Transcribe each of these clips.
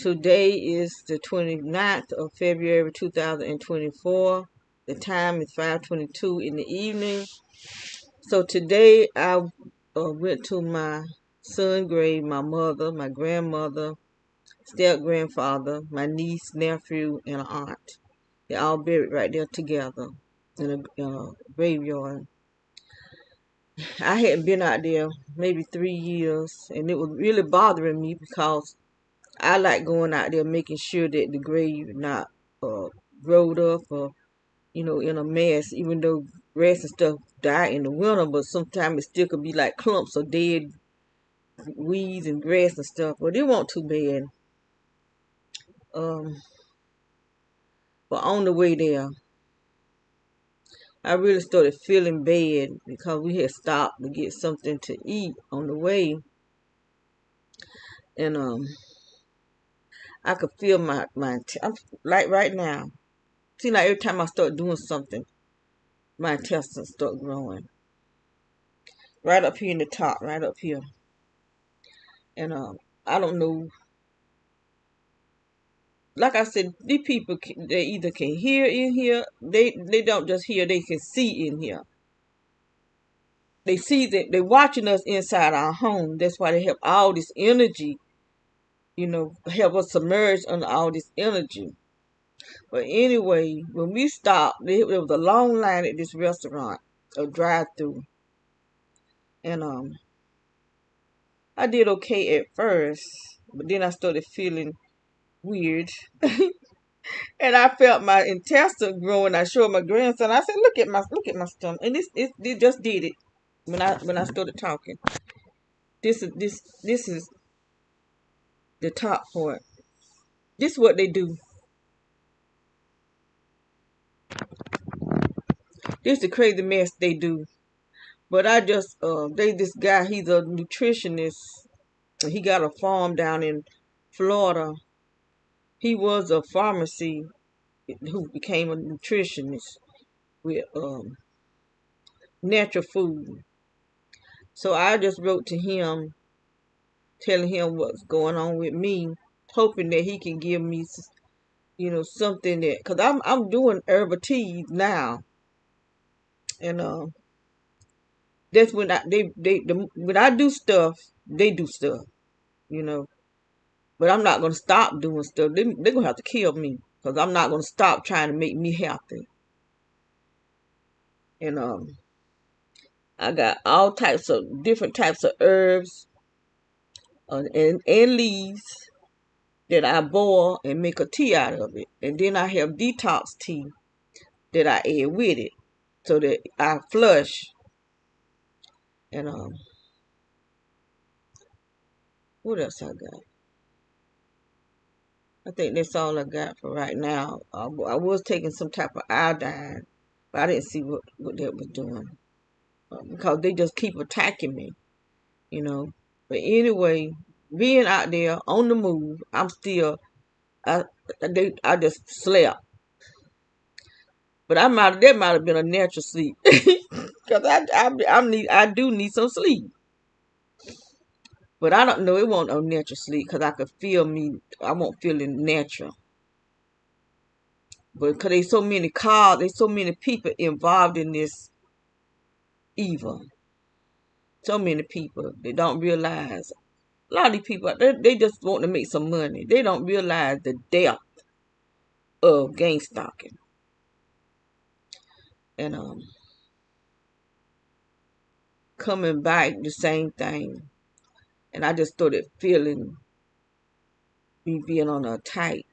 Today is the 29th of February 2024. The time is 5:22 in the evening. So today I went to my son's grave, my mother, my grandmother, step-grandfather, my niece, nephew, and an aunt. They're all buried right there together in a graveyard. I hadn't been out there maybe 3 years, and it was really bothering me because I like going out there making sure that the grave not growed up or in a mess. Even though grass and stuff die in the winter, but sometimes it still could be like clumps of dead weeds and grass and stuff. But it wasn't too bad. Um, but on the way there, I really started feeling bad because we had stopped to get something to eat on the way, and I could feel I'm like right now. Seems like every time I start doing something, my intestines start growing. Right up here in the top, right up here. And I don't know. Like I said, these people, they either can hear in here. They don't just hear, they can see in here. They see that they're watching us inside our home. That's why they have all this energy, help us submerge under all this energy. But anyway, when we stopped, there was a long line at this restaurant, a drive-through. And I did okay at first, but then I started feeling weird. And I felt my intestine growing. I showed my grandson. I said, "Look at my stomach." And it just did it when I started talking. This is the top part. This is what they do. This is the crazy mess they do. But I just this guy, he's a nutritionist. He got a farm down in Florida. He was a pharmacy who became a nutritionist with natural food. So I just wrote to him, telling him what's going on with me, hoping that he can give me, something that, cause I'm doing herbal teas now, and that's when when I do stuff, they do stuff, you know. But I'm not gonna stop doing stuff. They're gonna have to kill me, cause I'm not gonna stop trying to make me healthy. And I got all types of different types of herbs and leaves that I boil and make a tea out of it. And then I have detox tea that I add with it so that I flush. And what else I got? I think that's all I got for right now. I was taking some type of iodine, but I didn't see what that was doing because they just keep attacking me, you know. But anyway, being out there on the move, I'm still I just slept. But that might have been a natural sleep, because I do need some sleep. But I don't know, it won't no natural sleep because I could feel me. I won't feel it natural. But because there's so many cars, there's so many people involved in this evil. So many people, they don't realize. A lot of these people, they just want to make some money. They don't realize the depth of gang stalking. And coming back, the same thing. And I just started feeling me being on a tight.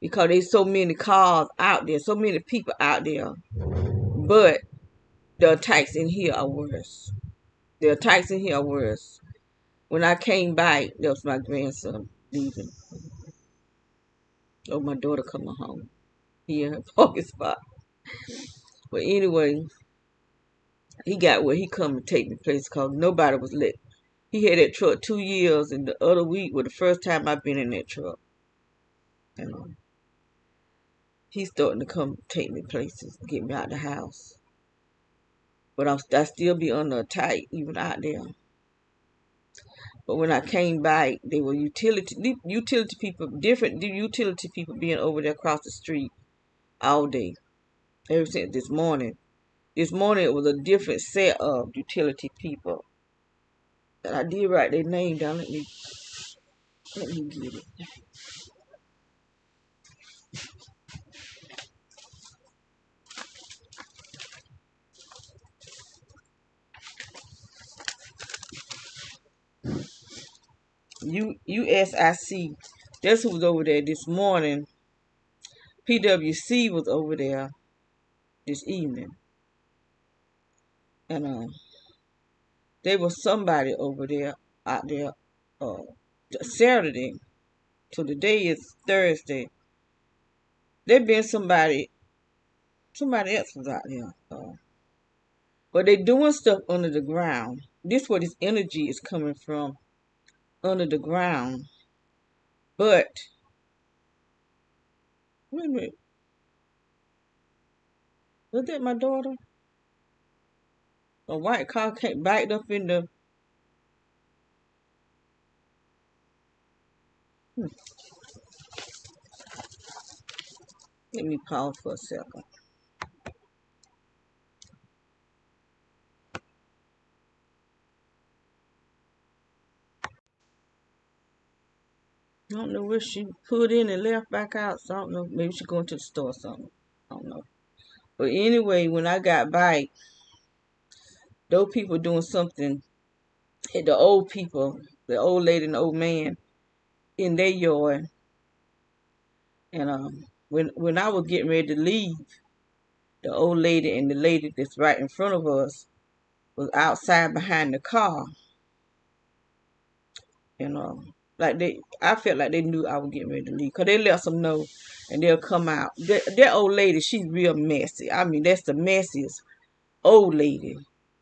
Because there's so many cars out there, so many people out there. But the attacks in here are worse. The attacks in here are worse. When I came back, that was my grandson leaving. Oh, my daughter coming home. He in her parking spot. But anyway, he got where he come and take me place because nobody was lit. He had that truck 2 years, and the other week was the first time I've been in that truck. And he's starting to come take me places, get me out the house. But I still be under attack even out there. But when I came back, they were utility people, different utility people being over there across the street all day, ever since this morning. This morning it was a different set of utility people. And I did write their name down. Let me get it. USIC. That's who was over there this morning. PWC was over there this evening. And there was somebody over there out there Saturday. So today is Thursday. There been somebody else was out there. But they doing stuff under the ground. This where this energy is coming from, under the ground. But wait a minute. Was that my daughter? A white car came backed up in the Let me pause for a second. I don't know where she put in and left back out, so I don't know. Maybe she going to the store or something. I don't know. But anyway, when I got back, those people doing something at the old people, the old lady and the old man in their yard. And when I was getting ready to leave, the old lady and the lady that's right in front of us was outside behind the car. And I felt like they knew I was getting ready to leave, because they let them know and they'll come out. That old lady, she's real messy. I mean, that's the messiest old lady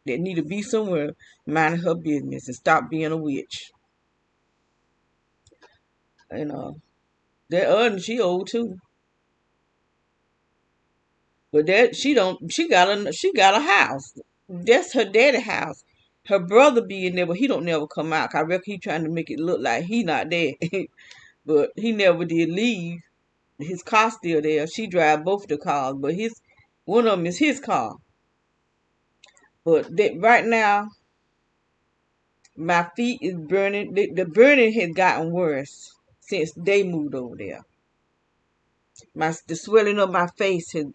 that need to be somewhere minding her business and stop being a witch. And that other, she old too. But that she got a house. That's her daddy house. Her brother be in there, but he don't never come out. I reckon he trying to make it look like he not there. But he never did leave. His car still there. She drive both the cars, but one of them is his car. But right now, my feet is burning. The burning has gotten worse since they moved over there. The swelling of my face is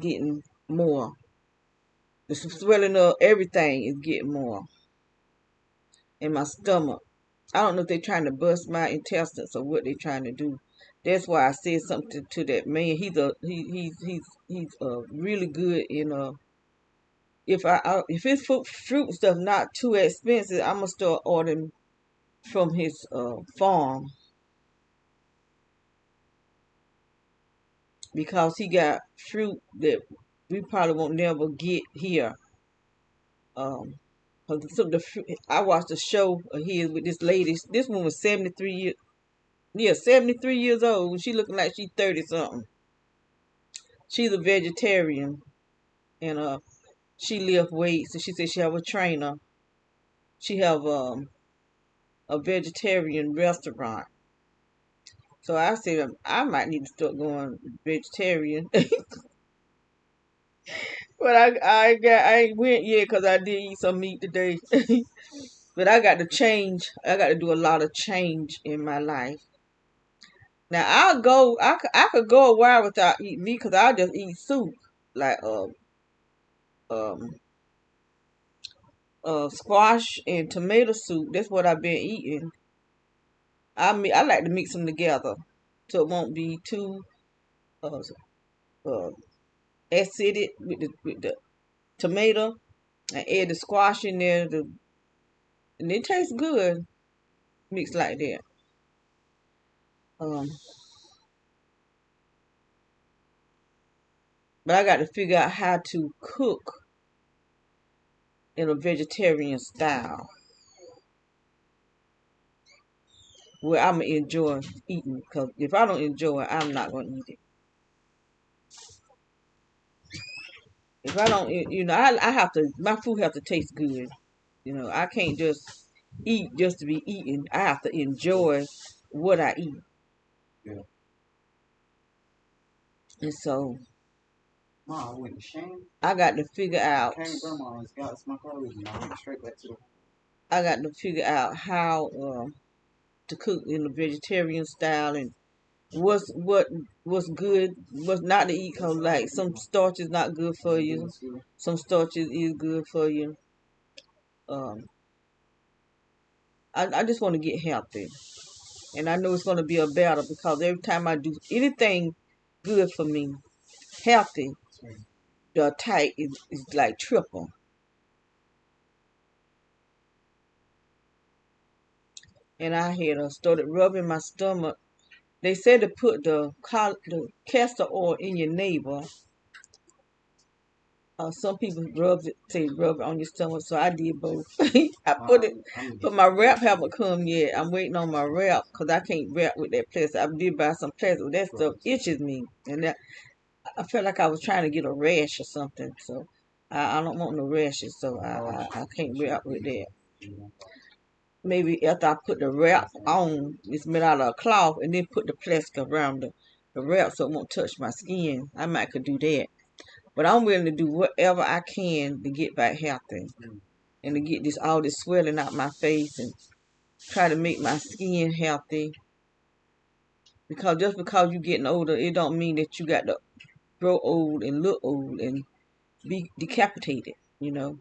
getting more. The swelling of everything is getting more. In my stomach. I don't know if they're trying to bust my intestines or what they're trying to do. That's why I said something to that man. He's really good in if his fruit stuff not too expensive, I'm gonna start ordering from his farm, because he got fruit that we probably won't never get here. I watched a show of his with this lady. This one was 73 years. Yeah, 73 years old. She looking like she's 30 something. She's a vegetarian, and she lift weights, and she said she have a trainer. She have a vegetarian restaurant. So I said I might need to start going vegetarian. But I ain't went yet because I did eat some meat today. But I got to change. I got to do a lot of change in my life. Now I could go a while without eating meat, because I just eat soup, like um squash and tomato soup. That's what I've been eating. I like to mix them together, so it won't be too uh, uh acidic with the tomato, and add the squash in there. And it tastes good mixed like that. Um, but I got to figure out how to cook in a vegetarian style where I'm gonna enjoy eating. Because if I don't enjoy it, I'm not gonna eat it. If I don't, I have to. My food have to taste good. I can't just eat just to be eating. I have to enjoy what I eat. Yeah. And so Ma, I went to Shane. I got to figure out. Came to grandma's, got my car with me. I went straight back to the. I got to figure out how to cook in the vegetarian style and what's good, what's not to eat. Cause like some starch is not good for you, some starches is good for you. Um, I just want to get healthy, and I know it's going to be a battle because every time I do anything good for me, healthy, the attack is like triple. And I had started rubbing my stomach. They said to put the castor oil in your navel. Some people say rub it on your stomach, so I did both. I put it, but my wrap haven't come yet. I'm waiting on my wrap because I can't wrap with that plastic. I did buy some plastic, but that stuff itches me, and that I felt like I was trying to get a rash or something. So I don't want no rashes, so I can't wrap with that. Maybe after I put the wrap on, it's made out of a cloth, and then put the plastic around the wrap so it won't touch my skin. I might could do that. But I'm willing to do whatever I can to get back healthy and to get all this swelling out my face and try to make my skin healthy. Because just because you're getting older, it don't mean that you got to grow old and look old and be decapitated, you know.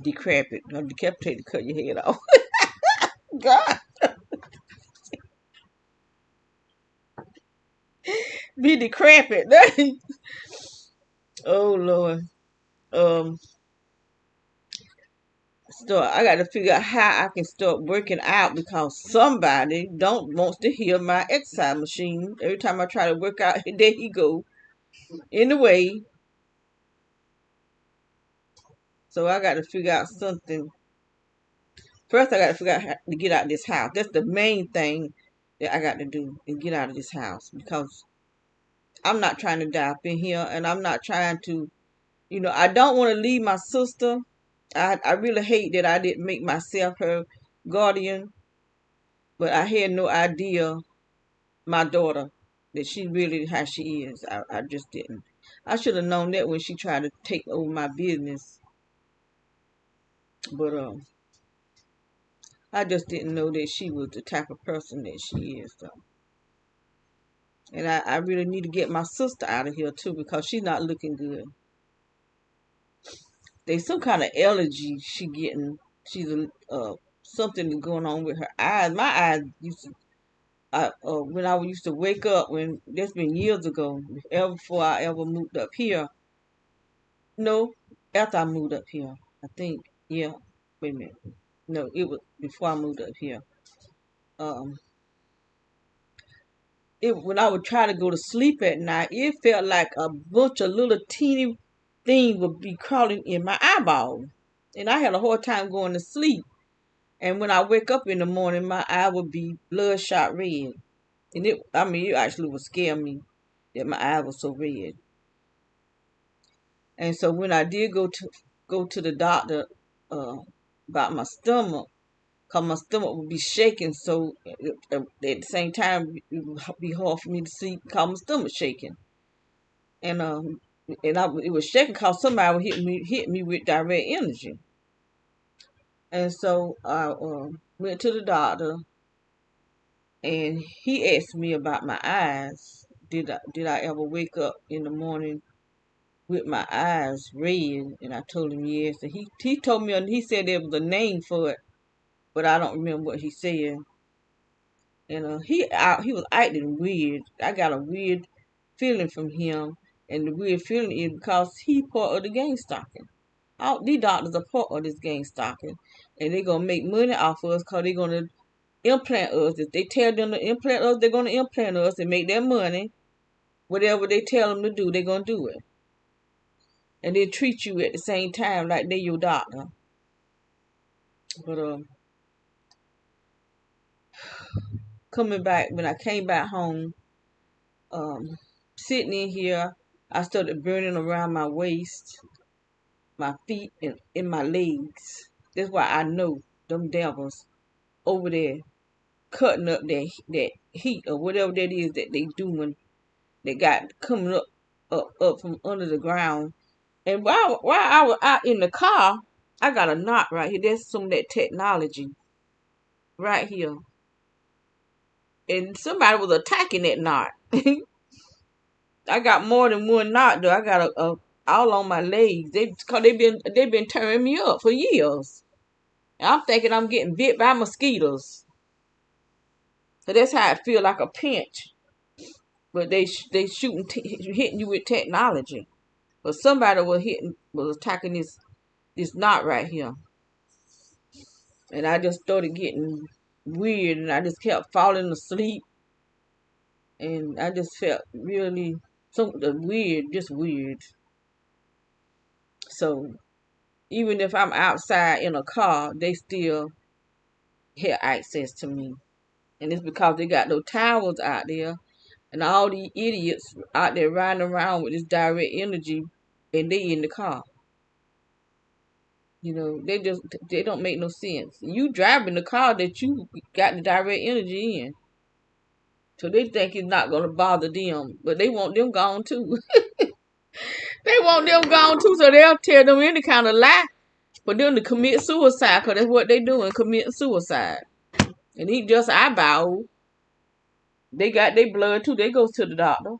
Decrepit. No, decapitated, cut your head off. God, be decrepit. Oh, Lord. Um, So I got to figure out how I can start working out because somebody don't wants to hear my exercise machine. Every time I try to work out, there he go in the way. So I got to figure out something. First, I got to figure out how to get out of this house. That's the main thing that I got to do is get out of this house because I'm not trying to die up in here, and I'm not trying to. I don't want to leave my sister. I really hate that I didn't make myself her guardian, but I had no idea my daughter that she really how she is. I just didn't. I should have known that when she tried to take over my business, but I just didn't know that she was the type of person that she is. So, and I really need to get my sister out of here too because she's not looking good. There's some kind of allergy she getting. She's something going on with her eyes. My eyes used to. When I used to wake up, when that's been years ago, ever before I ever moved up here. No, after I moved up here. I think, yeah. Wait a minute. No, it was before I moved up here. Um, when I would try to go to sleep at night, it felt like a bunch of little teeny things would be crawling in my eyeball, and I had a hard time going to sleep. And when I wake up in the morning, my eye would be bloodshot red, and it actually would scare me that my eye was so red. And so when I did go to the doctor about my stomach, cause my stomach would be shaking, so at the same time it would be hard for me to sleep, cause my stomach shaking, and it was shaking cause somebody would hit me with direct energy, and so I went to the doctor, and he asked me about my eyes. Did I ever wake up in the morning with my eyes red? And I told him yes, and he told me, and he said there was a name for it, but I don't remember what he said. And he was acting weird. I got a weird feeling from him, and the weird feeling is because he part of the gang stalking. All these doctors are part of this gang stalking, and they're gonna make money off of us because they're gonna implant us. If they tell them to implant us, they're gonna implant us and make their money. Whatever they tell them to do, they're gonna do it, and they treat you at the same time like they your doctor. But coming back when I came back home, um, sitting in here, I started burning around my waist. my feet and in my legs. That's why I know them devils over there cutting up that heat or whatever that is that they doing. They got coming up from under the ground. And while I was out in the car, I got a knot right here. There's some of that technology right here. And somebody was attacking that knot. I got more than one knot though. I got a all on my legs. Cause they been tearing me up for years. And I'm thinking I'm getting bit by mosquitoes. So that's how it feel, like a pinch. But they hitting you with technology. But somebody was attacking this knot right here. And I just started getting weird, and I just kept falling asleep, and I just felt really something weird, just weird. So even if I'm outside in a car, they still have access to me, and it's because they got those towers out there, and all these idiots out there riding around with this direct energy, and they in the car. They don't make no sense. You driving the car that you got the direct energy in. So they think it's not gonna bother them. But they want them gone too. They want them gone too, so they'll tell them any kind of lie for them to commit suicide, because that's what they doing, committing suicide. And he just eyeball. They got their blood too. They go to the doctor.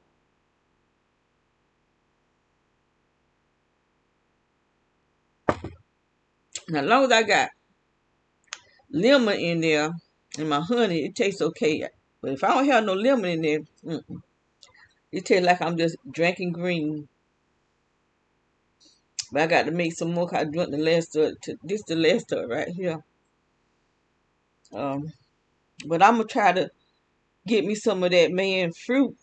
Now, as long as I got lemon in there and my honey, it tastes okay. But if I don't have no lemon in there, it tastes like I'm just drinking green. But I got to make some more, 'cause I drunk the last of it. This the last of it right here. Um, but I'm gonna try to get me some of that man fruit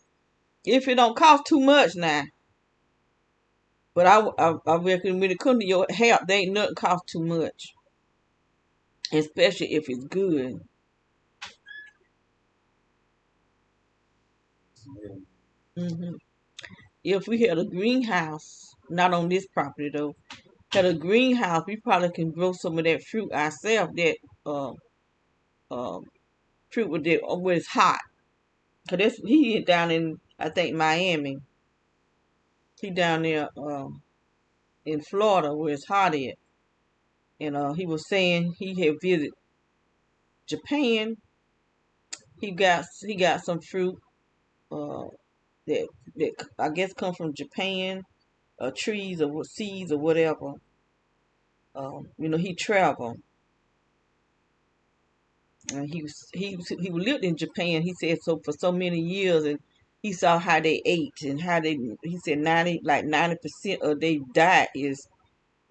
if it don't cost too much now. But I reckon when it comes to your health, there ain't nothing cost too much, especially if it's good. hmm If we had a greenhouse, not on this property though, had a greenhouse, we probably can grow some of that fruit ourselves. That uh, uh, fruit with that where it's hot. Cause he down in, I think, Miami. He down there in Florida where it's hot at. And he was saying he had visited Japan. He got some fruit uh that I guess come from Japan, trees or seeds or whatever. He traveled, and he lived in Japan. He said so for so many years, and he saw how they ate and how they. He said 90% of their diet is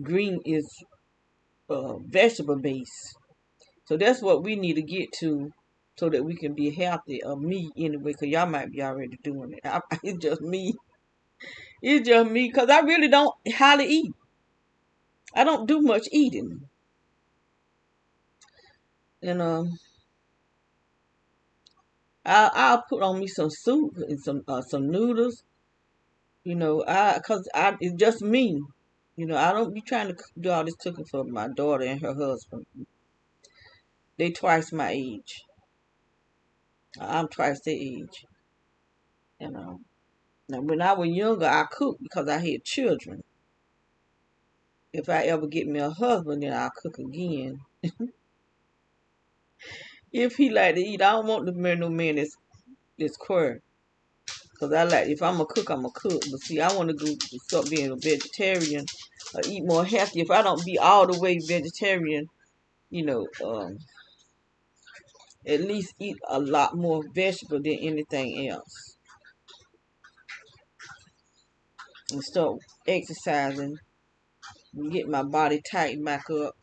green, is vegetable based. So that's what we need to get to, so that we can be healthy. Or me anyway, because y'all might be already doing it. It's just me. It's just me, because I really don't hardly eat. I don't do much eating. And I'll put on me some soup and some noodles. Cause it's just me. I don't be trying to do all this cooking for my daughter and her husband. They twice my age. I'm twice their age. You know. Now, when I was younger, I cooked because I had children. If I ever get me a husband, then I'll cook again. If he like to eat, I don't want to marry no man that's queer. Cause if I'm a cook, I'm a cook. But see, I want to go start being a vegetarian or eat more healthy. If I don't be all the way vegetarian, you know, at least eat a lot more vegetable than anything else, and start exercising and get my body tightened back up.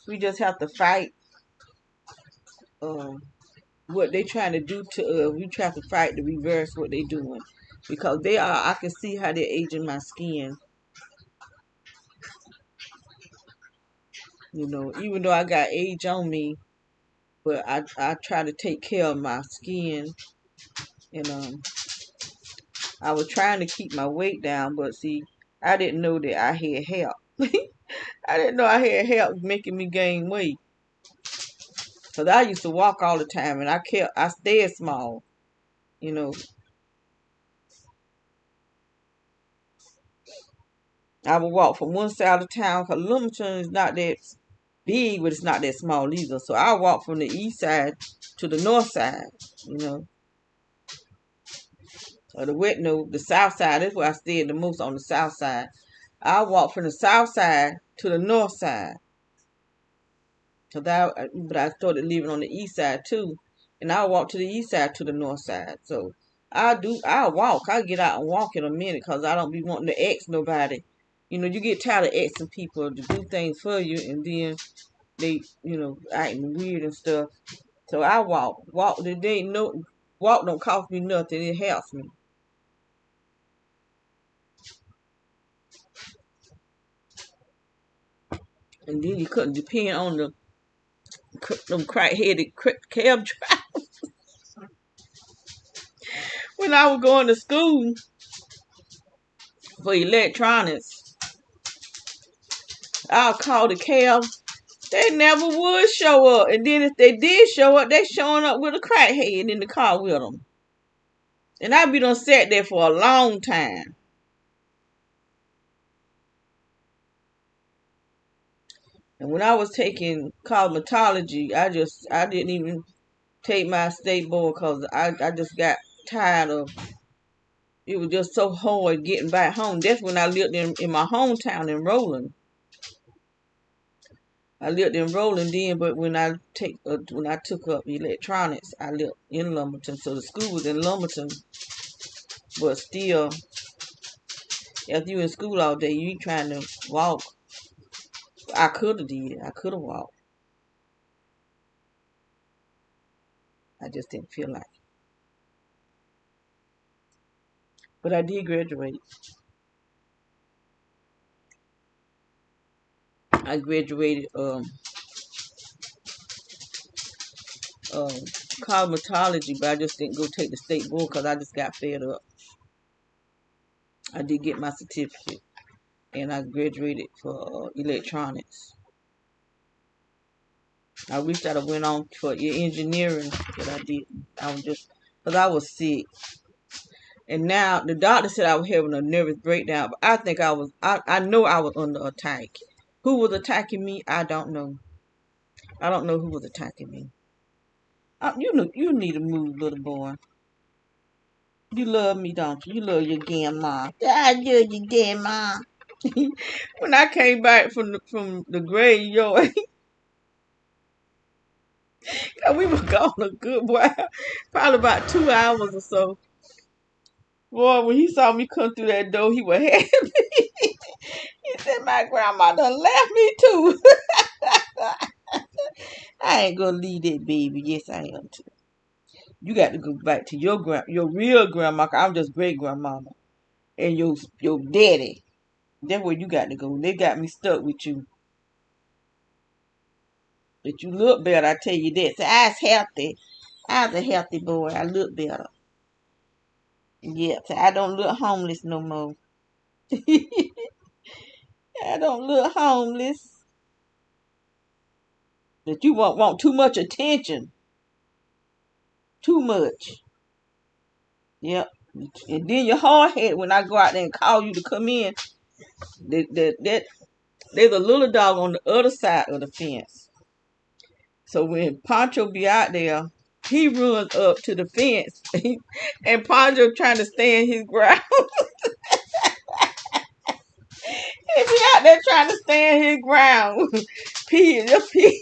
We just have to fight uh, what they trying to do to us. We try to fight to reverse what they doing, because they are. I can see how they're aging my skin. Even though I got age on me, but I try to take care of my skin, and I was trying to keep my weight down, but see, I didn't know that I had help. I didn't know I had help making me gain weight. Cause I used to walk all the time, and I stayed small. You know, I would walk from one side of town. Cause Lumberton is not that big, but it's not that small either. So I walk from the east side to the north side. You know, or the south side. That's where I stayed the most, on the south side. I walk from the south side to the north side. But I started living on the east side too, and I walk to the east side to the north side. So I walk. I get out and walk in a minute, cause I don't be wanting to ask nobody. You know, you get tired of asking people to do things for you, and then they, acting weird and stuff. So I walk. Walk don't cost me nothing. It helps me. And then you couldn't depend on them crack-headed cab drivers. When I was going to school for electronics, I'll call the cab. They never would show up. And then if they did show up, they showing up with a crackhead in the car with them. And I be done sat there for a long time. And when I was taking cosmetology, I didn't even take my state board, because I just got tired of it. Was just so hard getting back home. That's when I lived in my hometown in Roland. I lived in Roland then, but when I took up electronics, I lived in Lumberton. So the school was in Lumberton, but still, if you in school all day, you ain't trying to walk. I could have did. I could have walked. I just didn't feel like it. But I did graduate. I graduated cosmetology, but I just didn't go take the state board because I just got fed up. I did get my certificate, and I graduated for electronics. I wish I'd have went on for engineering, but I didn't. I was just, because I was sick. And now the doctor said I was having a nervous breakdown, but I think I know I was under attack. Who was attacking me? I don't know. I don't know who was attacking me. You need to move, little boy. You love me, don't you? You love your grandma. I love your grandma. When I came back from the graveyard, we were gone a good while, probably about 2 hours or so. Boy, when he saw me come through that door, he was happy. He said, "My grandma done left me too." I ain't gonna leave that baby. Yes, I am too. You got to go back to your real grandma. I'm just great grandmama, and your daddy. That's where you got to go. They got me stuck with you. But you look better, I tell you that. So I was healthy. I was a healthy boy. I look better. Yeah, so I don't look homeless no more. I don't look homeless. But you want too much attention. Too much. Yep. And then your hard head when I go out there and call you to come in. There's a little dog on the other side of the fence. So when Pancho be out there, he runs up to the fence, and Pancho trying to stand his ground. He be out there trying to stand his ground. Pee, just pee.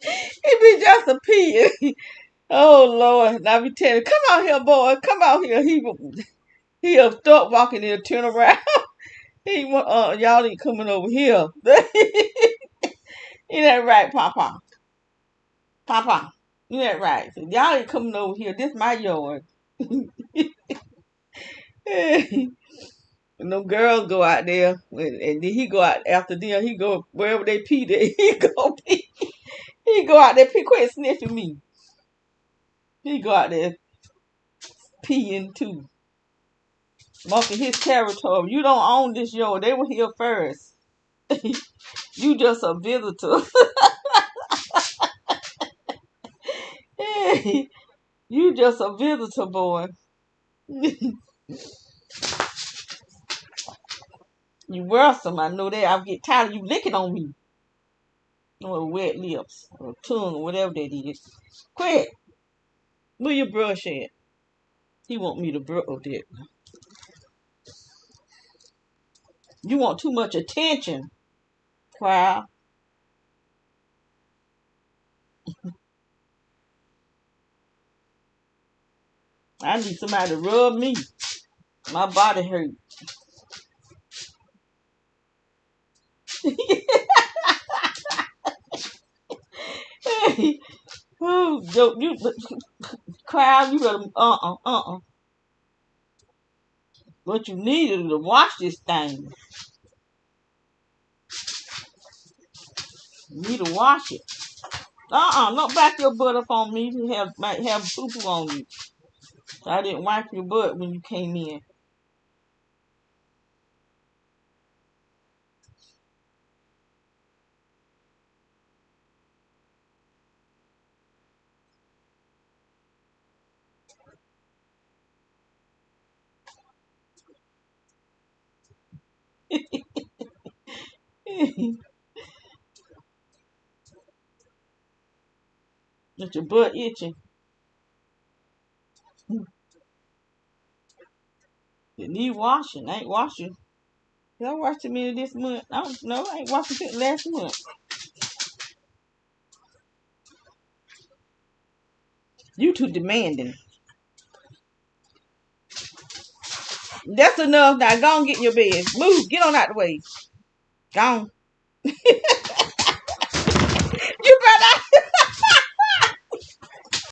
He be just a pee. Oh Lord! Now be telling, come out here, boy, come out here. He'll start walking and turn around. He want y'all ain't coming over here. Ain't that right, Papa? Papa, ain't that right? So y'all ain't coming over here. This my yard. And them girls go out there, and then he go out after dinner. He go wherever they pee. There he go pee. He go out there pee. Quit sniffing me. He go out there peeing too, marking his territory. You don't own this yard. They were here first. You just a visitor. Hey, you just a visitor, boy. You worrisome. I know that. I get tired of you licking on me. Or wet lips. Or tongue or whatever that is. Quit. Where your brush at? He want me to brush that. You want too much attention. Wow. I need somebody to rub me. My body hurt. Oh, you crowd, you better What you need is to wash this thing. You need to wash it. Don't back your butt up on me. You might have poo poo on you. So I didn't wipe your butt when you came in. Get your butt itching. You need washing. I ain't washing. Did I wash them in this month? I don't know. I ain't washing since last month. You too demanding. That's enough now. Go on, get in your bed. Move. Get on out the way. Go on.